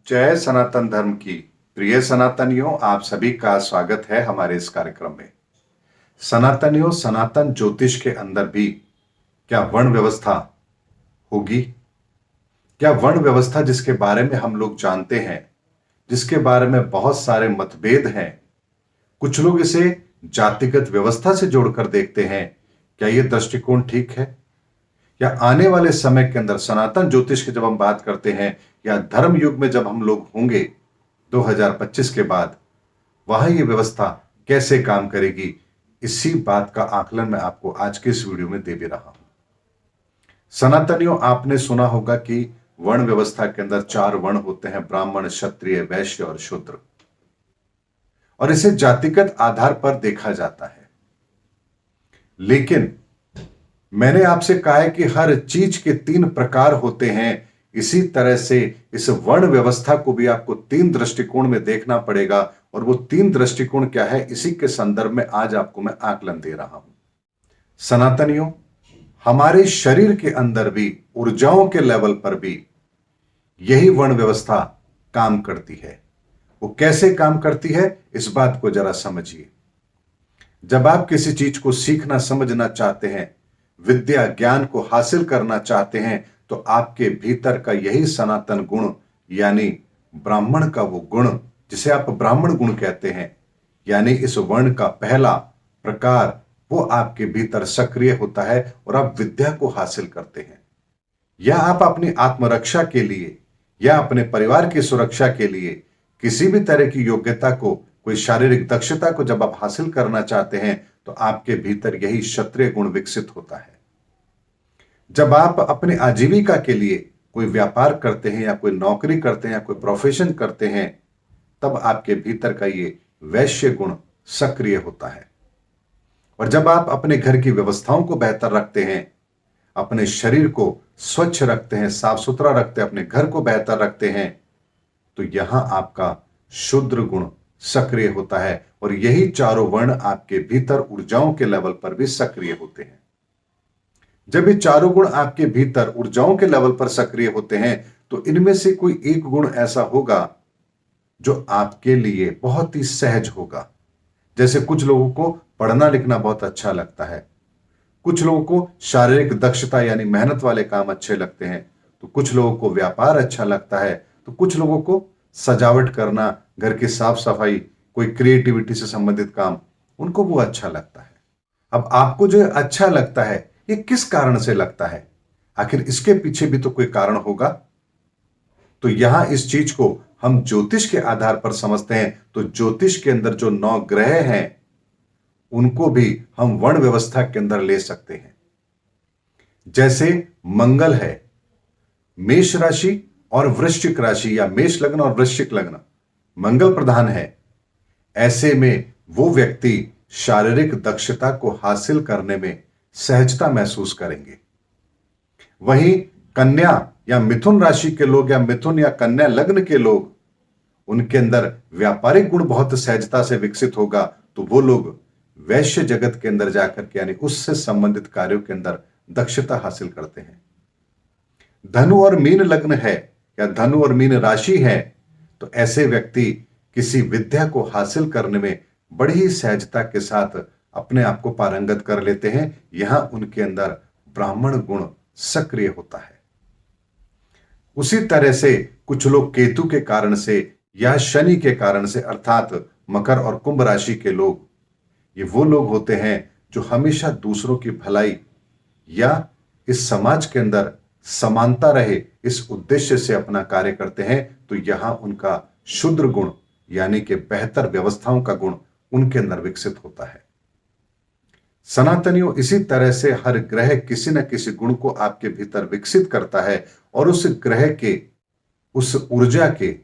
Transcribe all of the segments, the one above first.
जय सनातन धर्म की प्रिय सनातनियों, आप सभी का स्वागत है हमारे इस कार्यक्रम में। सनातनियों, सनातन ज्योतिष के अंदर भी क्या वर्ण व्यवस्था होगी? क्या वर्ण व्यवस्था जिसके बारे में हम लोग जानते हैं, जिसके बारे में बहुत सारे मतभेद हैं, कुछ लोग इसे जातिगत व्यवस्था से जोड़कर देखते हैं, क्या यह दृष्टिकोण ठीक है? या आने वाले समय के अंदर सनातन ज्योतिष की जब हम बात करते हैं या धर्म युग में जब हम लोग होंगे 2025 के बाद, वहां ये व्यवस्था कैसे काम करेगी, इसी बात का आकलन मैं आपको आज के इस वीडियो में दे भी रहा हूं। सनातनियों, आपने सुना होगा कि वर्ण व्यवस्था के अंदर 4 वर्ण होते हैं: ब्राह्मण, क्षत्रिय, वैश्य और शूद्र। और इसे जातिगत आधार पर देखा जाता है। लेकिन मैंने आपसे कहा है कि हर चीज के 3 प्रकार होते हैं। इसी तरह से इस वर्ण व्यवस्था को भी आपको 3 दृष्टिकोण में देखना पड़ेगा। और वो 3 दृष्टिकोण क्या है, इसी के संदर्भ में आज आपको मैं आकलन दे रहा हूं। सनातनियों, हमारे शरीर के अंदर भी, ऊर्जाओं के लेवल पर भी यही वर्ण व्यवस्था काम करती है। वो कैसे काम करती है, इस बात को जरा समझिए। जब आप किसी चीज को सीखना समझना चाहते हैं, विद्या ज्ञान को हासिल करना चाहते हैं, तो आपके भीतर का यही सनातन गुण, यानी ब्राह्मण का वो गुण जिसे आप ब्राह्मण गुण कहते हैं, यानी इस वर्ण का पहला प्रकार, वो आपके भीतर सक्रिय होता है और आप विद्या को हासिल करते हैं। या आप अपनी आत्मरक्षा के लिए या अपने परिवार की सुरक्षा के लिए किसी भी तरह की योग्यता को, कोई शारीरिक दक्षता को जब आप हासिल करना चाहते हैं, तो आपके भीतर यही क्षत्रिय गुण विकसित होता है। जब आप अपने आजीविका के लिए कोई व्यापार करते हैं या कोई नौकरी करते हैं या कोई प्रोफेशन करते हैं, तब आपके भीतर का ये वैश्य गुण सक्रिय होता है। और जब आप अपने घर की व्यवस्थाओं को बेहतर रखते हैं, अपने शरीर को स्वच्छ रखते हैं, साफ सुथरा रखते हैं, अपने घर को बेहतर रखते हैं, तो यहां आपका शूद्र गुण सक्रिय होता है। और यही चारों वर्ण आपके भीतर ऊर्जाओं के लेवल पर भी सक्रिय होते हैं। जब ये चारों गुण आपके भीतर ऊर्जाओं के लेवल पर सक्रिय होते हैं, तो इनमें से कोई एक गुण ऐसा होगा जो आपके लिए बहुत ही सहज होगा। जैसे कुछ लोगों को पढ़ना लिखना बहुत अच्छा लगता है, कुछ लोगों को शारीरिक दक्षता यानी मेहनत वाले काम अच्छे लगते हैं, तो कुछ लोगों को व्यापार अच्छा लगता है, तो कुछ लोगों को सजावट करना, घर की साफ सफाई, कोई क्रिएटिविटी से संबंधित काम, उनको वो अच्छा लगता है। अब आपको जो अच्छा लगता है, ये किस कारण से लगता है? आखिर इसके पीछे भी तो कोई कारण होगा। तो यहां इस चीज को हम ज्योतिष के आधार पर समझते हैं। तो ज्योतिष के अंदर जो 9 ग्रह हैं, उनको भी हम वर्ण व्यवस्था के अंदर ले सकते हैं। जैसे मंगल है मेष राशि और वृश्चिक राशि, या मेष लग्न और वृश्चिक लग्न मंगल प्रधान है। ऐसे में वो व्यक्ति शारीरिक दक्षता को हासिल करने में सहजता महसूस करेंगे। वहीं कन्या या मिथुन राशि के लोग या मिथुन या कन्या लग्न के लोग, उनके अंदर व्यापारिक गुण बहुत सहजता से विकसित होगा। तो वो लोग वैश्य जगत के अंदर जाकर के, यानी उससे संबंधित कार्यों के अंदर दक्षता हासिल करते हैं। धनु और मीन लग्न है या धनु और मीन राशि है, तो ऐसे व्यक्ति किसी विद्या को हासिल करने में बड़ी ही सहजता के साथ अपने आप को पारंगत कर लेते हैं। यहां उनके अंदर ब्राह्मण गुण सक्रिय होता है। उसी तरह से कुछ लोग केतु के कारण से या शनि के कारण से, अर्थात मकर और कुंभ राशि के लोग, ये वो लोग होते हैं जो हमेशा दूसरों की भलाई या इस समाज के अंदर समानता रहे, इस उद्देश्य से अपना कार्य करते हैं। तो यहां उनका शूद्र गुण यानी कि बेहतर व्यवस्थाओं का गुण उनके अंदर विकसित होता है। सनातनियों, इसी तरह से हर ग्रह किसी न किसी गुण को आपके भीतर विकसित करता है, और उस ग्रह के, उस ऊर्जा के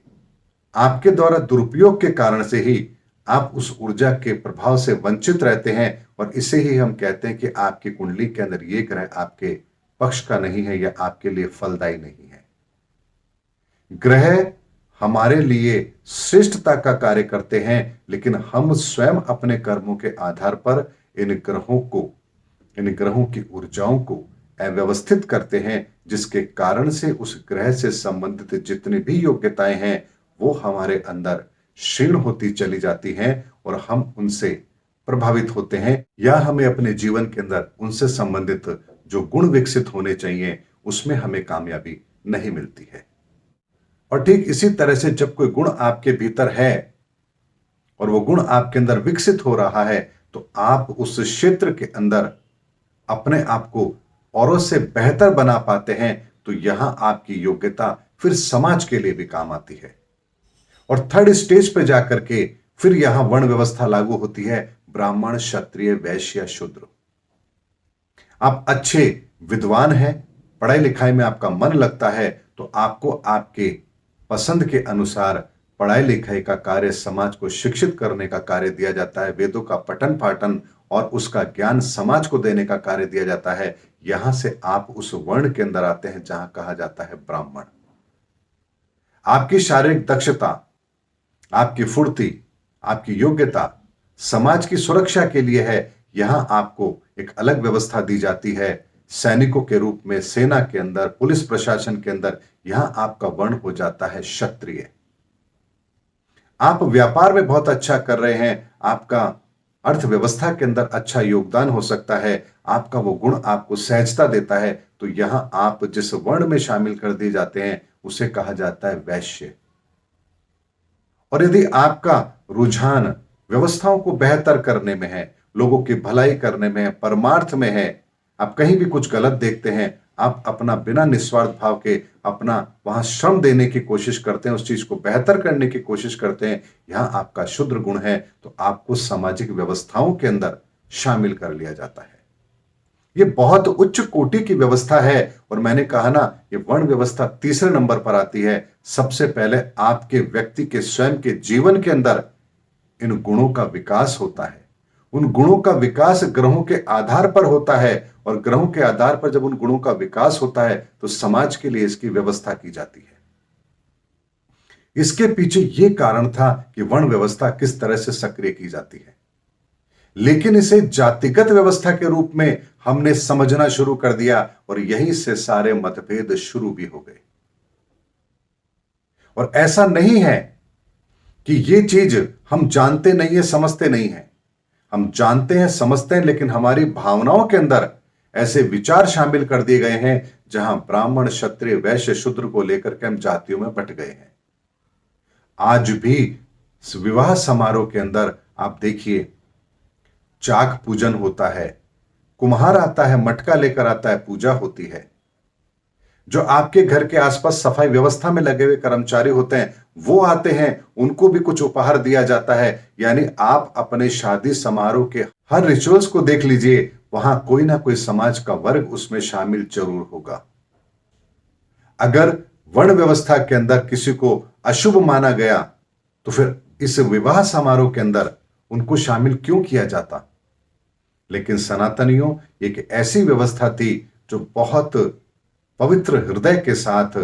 आपके द्वारा दुरुपयोग के कारण से ही आप उस ऊर्जा के प्रभाव से वंचित रहते हैं। और इसे ही हम कहते हैं कि आपकी कुंडली के अंदर ये ग्रह आपके पक्ष का नहीं है या आपके लिए फलदायी नहीं है। ग्रह हमारे लिए श्रेष्ठता का कार्य करते हैं, लेकिन हम स्वयं अपने कर्मों के आधार पर इन ग्रहों को, इन ग्रहों की ऊर्जाओं को अव्यवस्थित करते हैं, जिसके कारण से उस ग्रह से संबंधित जितनी भी योग्यताएं हैं वो हमारे अंदर क्षीण होती चली जाती हैं और हम उनसे प्रभावित होते हैं, या हमें अपने जीवन के अंदर उनसे संबंधित जो गुण विकसित होने चाहिए उसमें हमें कामयाबी नहीं मिलती है। और ठीक इसी तरह से जब कोई गुण आपके भीतर है और वो गुण आपके अंदर विकसित हो रहा है, तो आप उस क्षेत्र के अंदर अपने आप को औरों से बेहतर बना पाते हैं। तो यहां आपकी योग्यता फिर समाज के लिए भी काम आती है। और थर्ड स्टेज पे जाकर के फिर यहां वर्ण व्यवस्था लागू होती है, ब्राह्मण, क्षत्रिय, वैश्य, शूद्र। आप अच्छे विद्वान हैं, पढ़ाई लिखाई में आपका मन लगता है, तो आपको आपके पसंद के अनुसार पढ़ाई लिखाई का कार्य, समाज को शिक्षित करने का कार्य दिया जाता है, वेदों का पठन पाठन और उसका ज्ञान समाज को देने का कार्य दिया जाता है। यहां से आप उस वर्ण के अंदर आते हैं जहां कहा जाता है ब्राह्मण। आपकी शारीरिक दक्षता, आपकी फुर्ती, आपकी योग्यता समाज की सुरक्षा के लिए है। यहां आपको एक अलग व्यवस्था दी जाती है, सैनिकों के रूप में सेना के अंदर, पुलिस प्रशासन के अंदर। यहां आपका वर्ण हो जाता है क्षत्रिय। आप व्यापार में बहुत अच्छा कर रहे हैं, आपका अर्थव्यवस्था के अंदर अच्छा योगदान हो सकता है, आपका वो गुण आपको सहजता देता है, तो यहां आप जिस वर्ण में शामिल कर दिए जाते हैं उसे कहा जाता है वैश्य। और यदि आपका रुझान व्यवस्थाओं को बेहतर करने में है, लोगों की भलाई करने में है, परमार्थ में है, आप कहीं भी कुछ गलत देखते हैं, आप अपना बिना निस्वार्थ भाव के अपना वहां श्रम देने की कोशिश करते हैं, उस चीज को बेहतर करने की कोशिश करते हैं, यहां आपका शुद्र गुण है, तो आपको सामाजिक व्यवस्थाओं के अंदर शामिल कर लिया जाता है। ये बहुत उच्च कोटि की व्यवस्था है। और मैंने कहा ना, ये वर्ण व्यवस्था तीसरे नंबर पर आती है। सबसे पहले आपके व्यक्ति के स्वयं के जीवन के अंदर इन गुणों का विकास होता है। उन गुणों का विकास ग्रहों के आधार पर होता है, और ग्रहों के आधार पर जब उन गुणों का विकास होता है तो समाज के लिए इसकी व्यवस्था की जाती है। इसके पीछे यह कारण था कि वर्ण व्यवस्था किस तरह से सक्रिय की जाती है, लेकिन इसे जातिगत व्यवस्था के रूप में हमने समझना शुरू कर दिया और यहीं से सारे मतभेद शुरू भी हो गए। और ऐसा नहीं है कि यह चीज हम जानते नहीं है, समझते नहीं है। हम जानते हैं, समझते हैं, लेकिन हमारी भावनाओं के अंदर ऐसे विचार शामिल कर दिए गए हैं जहां ब्राह्मण, क्षत्रिय, वैश्य, शूद्र को लेकर के हम जातियों में बंट गए हैं। आज भी विवाह समारोह के अंदर आप देखिए, चाक पूजन होता है, कुम्हार आता है, मटका लेकर आता है, पूजा होती है। जो आपके घर के आसपास सफाई व्यवस्था में लगे हुए कर्मचारी होते हैं वो आते हैं, उनको भी कुछ उपहार दिया जाता है। यानी आप अपने शादी समारोह के हर रिचुअल्स को देख लीजिए, वहां कोई ना कोई समाज का वर्ग उसमें शामिल जरूर होगा। अगर वर्ण व्यवस्था के अंदर किसी को अशुभ माना गया तो फिर इस विवाह समारोह के अंदर उनको शामिल क्यों किया जाता? लेकिन सनातनियों, एक ऐसी व्यवस्था थी जो बहुत पवित्र हृदय के साथ,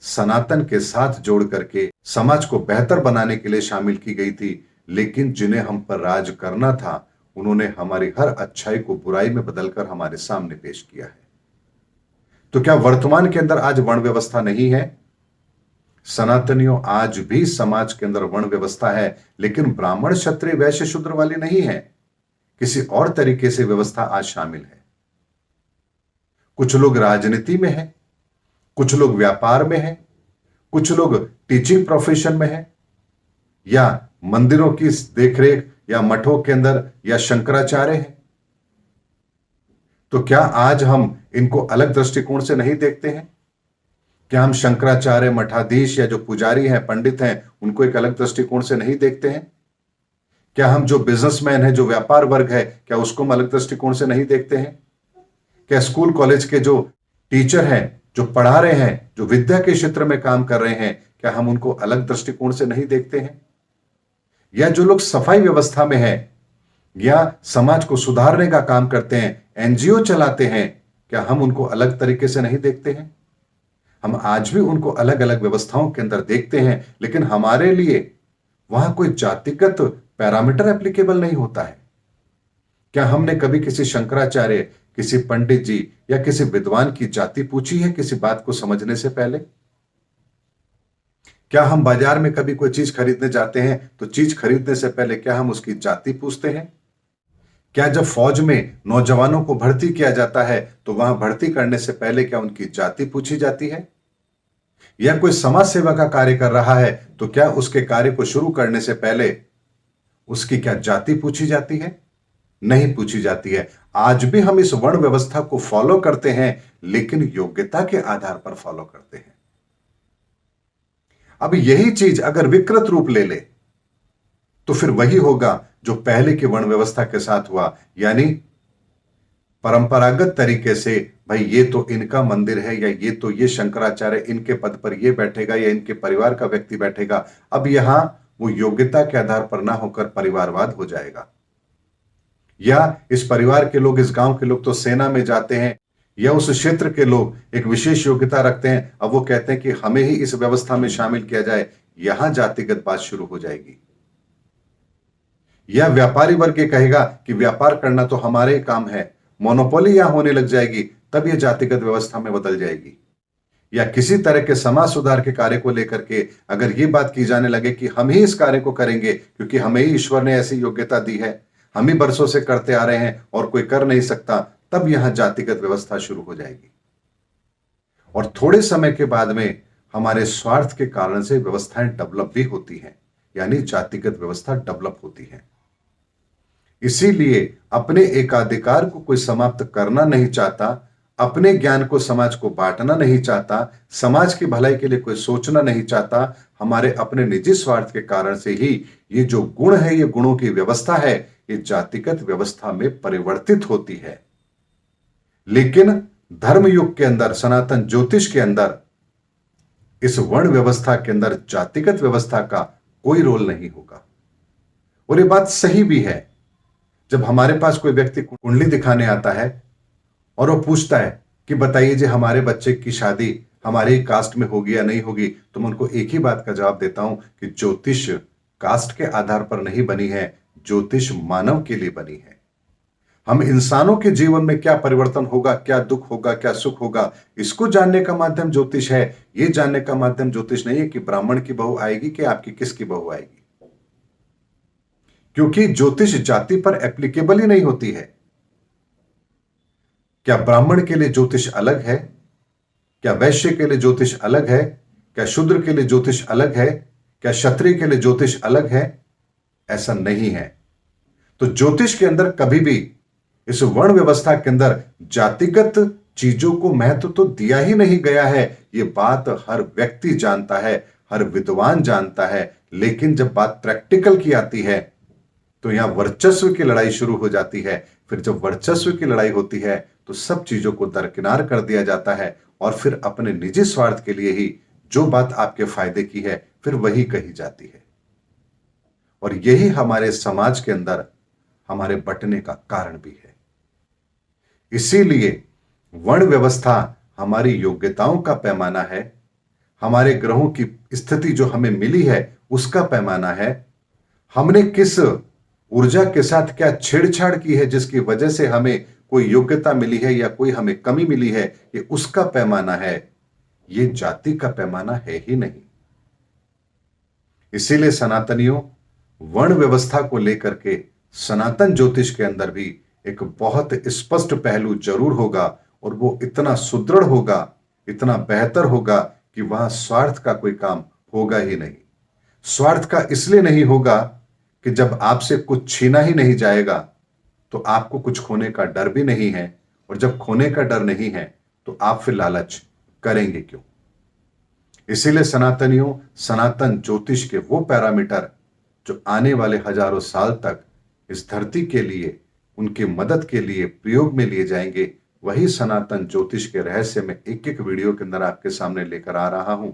सनातन के साथ जोड़ करके समाज को बेहतर बनाने के लिए शामिल की गई थी। लेकिन जिन्हें हम पर राज करना था, उन्होंने हमारी हर अच्छाई को बुराई में बदलकर हमारे सामने पेश किया है। तो क्या वर्तमान के अंदर आज वर्ण व्यवस्था नहीं है? सनातनियों, आज भी समाज के अंदर वर्ण व्यवस्था है, लेकिन ब्राह्मण, क्षत्रिय, वैश्य, शूद्र वाली नहीं है। किसी और तरीके से व्यवस्था आज शामिल है। कुछ लोग राजनीति में हैं, कुछ लोग व्यापार में हैं, कुछ लोग टीचिंग प्रोफेशन में हैं, या मंदिरों की देखरेख या मठों के अंदर, या शंकराचार्य हैं। तो क्या आज हम इनको अलग दृष्टिकोण से नहीं देखते हैं? क्या हम शंकराचार्य, मठाधीश या जो पुजारी हैं, पंडित हैं, उनको एक अलग दृष्टिकोण से नहीं देखते हैं? क्या हम जो बिजनेसमैन है, जो व्यापार वर्ग है, क्या उसको हम अलग दृष्टिकोण से नहीं देखते हैं? क्या स्कूल कॉलेज के जो टीचर हैं, जो पढ़ा रहे हैं, जो विद्या के क्षेत्र में काम कर रहे हैं, क्या हम उनको अलग दृष्टिकोण से नहीं देखते हैं? या जो लोग सफाई व्यवस्था में हैं या समाज को सुधारने का काम करते हैं, एनजीओ चलाते हैं, क्या हम उनको अलग तरीके से नहीं देखते हैं? हम आज भी उनको अलग अलग व्यवस्थाओं के अंदर देखते हैं, लेकिन हमारे लिए वहां कोई जातिगत पैरामीटर एप्लीकेबल नहीं होता है। क्या हमने कभी किसी शंकराचार्य, किसी पंडित जी या किसी विद्वान की जाति पूछी है किसी बात को समझने से पहले? क्या हम बाजार में कभी कोई चीज खरीदने जाते हैं तो चीज खरीदने से पहले क्या हम उसकी जाति पूछते हैं? क्या जब फौज में नौजवानों को भर्ती किया जाता है तो वहां भर्ती करने से पहले क्या उनकी जाति पूछी जाती है? या कोई समाज सेवा का कार्य कर रहा है तो क्या उसके कार्य को शुरू करने से पहले उसकी क्या जाति पूछी जाती है? नहीं पूछी जाती है। आज भी हम इस वर्ण व्यवस्था को फॉलो करते हैं, लेकिन योग्यता के आधार पर फॉलो करते हैं। अब यही चीज अगर विकृत रूप ले ले तो फिर वही होगा जो पहले की वर्ण व्यवस्था के साथ हुआ, यानी परंपरागत तरीके से भाई ये तो इनका मंदिर है या ये तो ये शंकराचार्य इनके पद पर ये बैठेगा या इनके परिवार का व्यक्ति बैठेगा। अब यहां वो योग्यता के आधार पर ना होकर परिवारवाद हो जाएगा, या इस परिवार के लोग, इस गांव के लोग तो सेना में जाते हैं, या उस क्षेत्र के लोग एक विशेष योग्यता रखते हैं, अब वो कहते हैं कि हमें ही इस व्यवस्था में शामिल किया जाए। यहां जातिगत बात शुरू हो जाएगी। या व्यापारी वर्ग ये कहेगा कि व्यापार करना तो हमारे ही काम है, मोनोपोली यहां होने लग जाएगी, तब यह जातिगत व्यवस्था में बदल जाएगी। या किसी तरह के समाज सुधार के कार्य को लेकर के अगर ये बात की जाने लगे कि हम ही इस कार्य को करेंगे क्योंकि हमें ही ईश्वर ने ऐसी योग्यता दी है, हम ही बरसों से करते आ रहे हैं और कोई कर नहीं सकता, तब यहां जातिगत व्यवस्था शुरू हो जाएगी। और थोड़े समय के बाद में हमारे स्वार्थ के कारण से व्यवस्थाएं डेवलप भी होती हैं, यानी जातिगत व्यवस्था डेवलप होती है। इसीलिए अपने एकाधिकार को कोई समाप्त करना नहीं चाहता, अपने ज्ञान को समाज को बांटना नहीं चाहता, समाज की भलाई के लिए कोई सोचना नहीं चाहता। हमारे अपने निजी स्वार्थ के कारण से ही ये जो गुण है, ये गुणों की व्यवस्था है, ये जातिगत व्यवस्था में परिवर्तित होती है। लेकिन धर्म युग के अंदर, सनातन ज्योतिष के अंदर, इस वर्ण व्यवस्था के अंदर जातिगत व्यवस्था का कोई रोल नहीं होगा। और ये बात सही भी है। जब हमारे पास कोई व्यक्ति कुंडली दिखाने आता है और वो पूछता है कि बताइए जी हमारे बच्चे की शादी हमारे ही कास्ट में होगी या नहीं होगी, तो मैं उनको एक ही बात का जवाब देता हूं कि ज्योतिष कास्ट के आधार पर नहीं बनी है, ज्योतिष मानव के लिए बनी है। हम इंसानों के जीवन में क्या परिवर्तन होगा, क्या दुख होगा, क्या सुख होगा, इसको जानने का माध्यम ज्योतिष है। ये जानने का माध्यम ज्योतिष नहीं है कि ब्राह्मण की बहू आएगी कि आपकी किसकी बहू आएगी, क्योंकि ज्योतिष जाति पर एप्लीकेबल ही नहीं होती है। क्या ब्राह्मण के लिए ज्योतिष अलग है? क्या वैश्य के लिए ज्योतिष अलग है? क्या शूद्र के लिए ज्योतिष अलग है? क्या क्षत्रिय के लिए ज्योतिष अलग है? ऐसा नहीं है। तो ज्योतिष के अंदर कभी भी इस वर्ण व्यवस्था के अंदर जातिगत चीजों को महत्व तो दिया ही नहीं गया है। यह बात हर व्यक्ति जानता है, हर विद्वान जानता है। लेकिन जब बात प्रैक्टिकल की आती है तो यहां वर्चस्व की लड़ाई शुरू हो जाती है। फिर जब वर्चस्व की लड़ाई होती है तो सब चीजों को दरकिनार कर दिया जाता है और फिर अपने निजी स्वार्थ के लिए ही जो बात आपके फायदे की है फिर वही कही जाती है। और यही हमारे समाज के अंदर हमारे बंटने का कारण भी है। इसीलिए वर्ण व्यवस्था हमारी योग्यताओं का पैमाना है, हमारे ग्रहों की स्थिति जो हमें मिली है उसका पैमाना है, हमने किस ऊर्जा के साथ क्या छेड़छाड़ की है जिसकी वजह से हमें कोई योग्यता मिली है या कोई हमें कमी मिली है, ये उसका पैमाना है। ये जाति का पैमाना है ही नहीं। इसीलिए सनातनियों, वर्ण व्यवस्था को लेकर के सनातन ज्योतिष के अंदर भी एक बहुत स्पष्ट पहलू जरूर होगा और वो इतना सुदृढ़ होगा, इतना बेहतर होगा कि वहां स्वार्थ का कोई काम होगा ही नहीं। स्वार्थ का इसलिए नहीं होगा कि जब आपसे कुछ छीना ही नहीं जाएगा तो आपको कुछ खोने का डर भी नहीं है, और जब खोने का डर नहीं है तो आप फिर लालच करेंगे क्यों। इसीलिए सनातनियों, सनातन ज्योतिष के वो पैरामीटर जो आने वाले हजारों साल तक इस धरती के लिए, उनकी मदद के लिए प्रयोग में लिए जाएंगे, वही सनातन ज्योतिष के रहस्य में एक एक वीडियो के अंदर आपके सामने लेकर आ रहा हूं।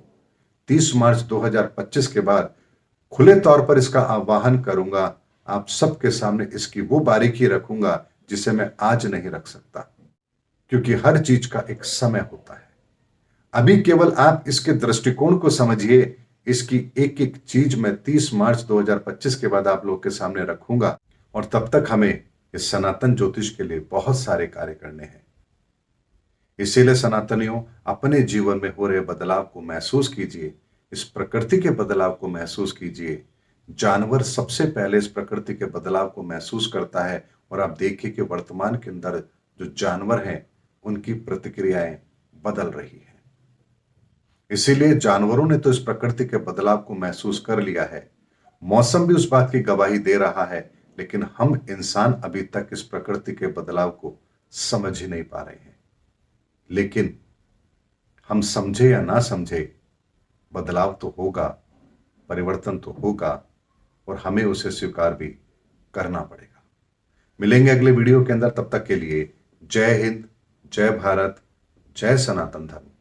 30 मार्च 2025 के बाद खुले तौर पर इसका आह्वान करूंगा, आप सबके सामने इसकी वो बारीकी रखूंगा जिसे मैं आज नहीं रख सकता, क्योंकि हर चीज का एक समय होता है। अभी केवल आप इसके दृष्टिकोण को समझिए, इसकी एक एक चीज मैं 30 मार्च 2025 के बाद आप लोग के सामने रखूंगा। और तब तक हमें इस सनातन ज्योतिष के लिए बहुत सारे कार्य करने हैं। इसीलिए सनातनियों, अपने जीवन में हो रहे बदलाव को महसूस कीजिए, इस प्रकृति के बदलाव को महसूस कीजिए। जानवर सबसे पहले इस प्रकृति के बदलाव को महसूस करता है और आप देखिए कि वर्तमान के अंदर जो जानवर हैं उनकी प्रतिक्रियाएं बदल रही हैं। इसीलिए जानवरों ने तो इस प्रकृति के बदलाव को महसूस कर लिया है, मौसम भी उस बात की गवाही दे रहा है, लेकिन हम इंसान अभी तक इस प्रकृति के बदलाव को समझ ही नहीं पा रहे हैं। लेकिन हम समझे या ना समझे, बदलाव तो होगा, परिवर्तन तो होगा और हमें उसे स्वीकार भी करना पड़ेगा। मिलेंगे अगले वीडियो के अंदर, तब तक के लिए जय हिंद, जय भारत, जय सनातन धर्म।